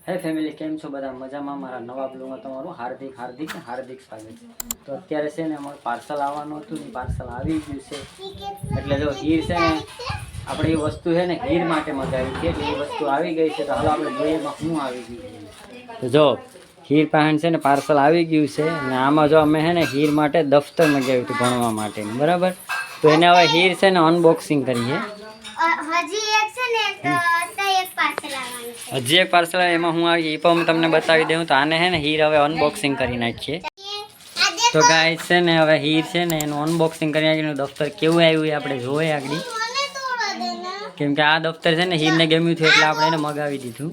હે ફેમિલી, કેમ છો બધા? મજામાં? મારા નવા બ્લોગમાં તમારું હાર્દિક સ્વાગત છે. તો અત્યારે છે ને અમારું પાર્સલ આવવાનું હતું ને, પાર્સલ આવી ગયું છે. એટલે જો હીર છે ને, આપણે એ વસ્તુ છે ને હીર માટે મગાવી છે, એટલે એ વસ્તુ આવી ગઈ છે. તો હાલો આપણે જોઈએ એમાં શું આવી ગયું છે. તો જો હીર પાસે છે ને પાર્સલ આવી ગયું છે, અને આમાં જો અમે છે ને હીર માટે દફતર મગાવ્યું હતું ભણવા માટે, બરાબર. તો એને હવે હીર છે ને અનબોક્સિંગ કરીએ. હજી એક પાર્સલ એમાં હું આવી એ પણ તમને બતાવી દઉં. તો આને હે ને હીર હવે અનબોક્સિંગ કરી નાખીએ. તો ગાઈસ છે ને હવે હીર છે ને એનું અનબોક્સિંગ કરી નાખીને દફતર કેવું આવ્યું એ આપણે જોઈએ આગળ. કેમ કે આ દફતર છે ને હીરને ગમ્યું હતું એટલે આપણે એને મગાવી દીધું.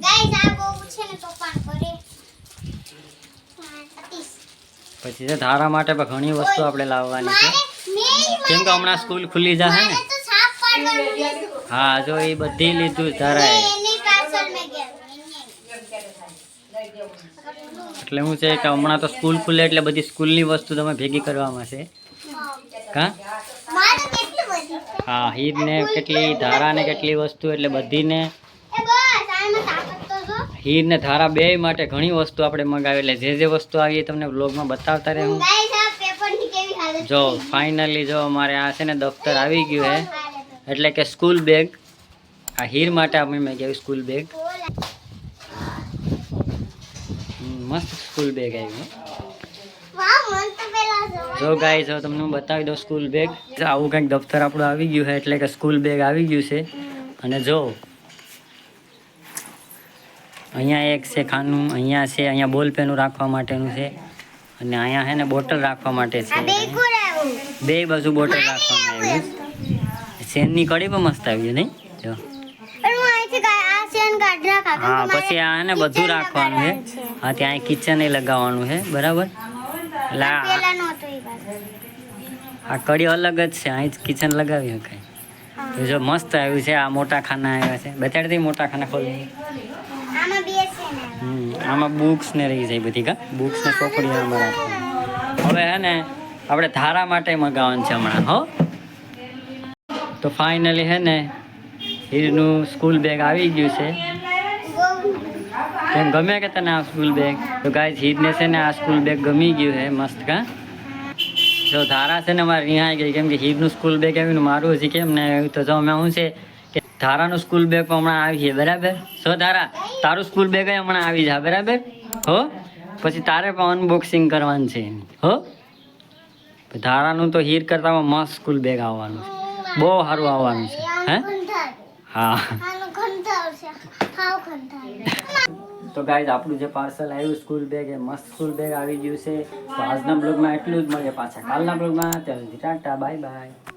પછી છે ધારા માટે પણ ઘણી વસ્તુ આપણે લાવવાની છે, કેમ કે હમણાં સ્કૂલ ખુલી જશે ને. હા, જો એ બધી લીધું ધારાએ. એટલે હું છે કે હમણાં તો સ્કૂલ ખુલે એટલે બધી સ્કૂલની વસ્તુ તમે ભેગી કરવામાં છે. કા હા, હીરને કેટલી, ધારાને કેટલી વસ્તુ, એટલે બધીને હીરને ધારા બે માટે ઘણી વસ્તુ આપણે મગાવી. એટલે જે વસ્તુ આવી એ તમને વ્લોગમાં બતાવતા રહે. હું જો ફાઇનલી જો અમારે આ છે ને દફતર આવી ગયું હે, એટલે કે સ્કૂલ બેગ. આ હીર માટે અમે મગાવ્યું સ્કૂલ બેગ. મસ્ત સ્કૂલ બેગ આવ્યું. જો ગાઈસ જો તમને હું બતાવી દઉં સ્કૂલ બેગ. આવું કંઈક દફતર આપણું આવી ગયું છે, એટલે કે સ્કૂલ બેગ આવી ગયું છે. અને જો અહીંયા એક છે ખાનું, અહીંયા છે, અહીંયા બોલ પેનું રાખવા માટેનું છે, અને અહીંયા છે ને બોટલ રાખવા માટે છે. બે બાજુ બોટલ રાખવામાં આવ્યું. શેનની કડી પણ મસ્ત આવી નહીં જો. હા, પછી આ ને બધું રાખવાનું છે. હા, ત્યાં કિચન એ લગાવવાનું છે, બરાબર. એટલે આ કડી અલગ જ છે, અહીં કિચન લગાવી શકાય. તો જો મસ્ત આવ્યું છે. આ મોટા ખાના આવ્યા છે, બતાડી મોટા ખાના ખોલી. આમાં બુક્સ ને રહી જાય બધી. કા બુક્સ ને ચોપડી આમાં રાખવાનું. હવે હે ને આપણે ધારા માટે મગાવવાનું છે હમણાં. હો, તો ફાઇનલી હે ને હીરનું સ્કૂલ બેગ આવી ગયું છે. કેમ ગમે કે તને આ સ્કૂલ બેગ? તો ગાઈસ હીરને છે ને આ સ્કૂલ બેગ ગમી ગયું છે મસ્ત. કા જો ધારા છે ને અમારે રિહાઈ ગઈ, કેમ કે હીરનું સ્કૂલ બેગ આવ્યું ને મારું હજી કેમ ને આવ્યું. તો જો અમે શું છે કે ધારાનું સ્કૂલ બેગ હમણાં આવી છે, બરાબર. સો ધારા, તારું સ્કૂલ બેગ હમણાં આવી જાય, બરાબર. હો, પછી તારે પણ અનબોક્સિંગ કરવાનું છે. હો, ધારાનું તો હીર કરતાં મસ્ત સ્કૂલ બેગ આવવાનું છે, બહુ સારું આવવાનું છે. હે હા. તો ગાઈઝ આપણું જે પાર્સલ આવ્યું સ્કૂલ બેગ, એ મસ્ત સ્કૂલ બેગ આવી ગયું છે. તો આજના બ્લોગમાં એટલું જ. મળીએ પાછા કાલના બ્લોગમાં. ત્યાં સુધી ટાટા, બાય બાય.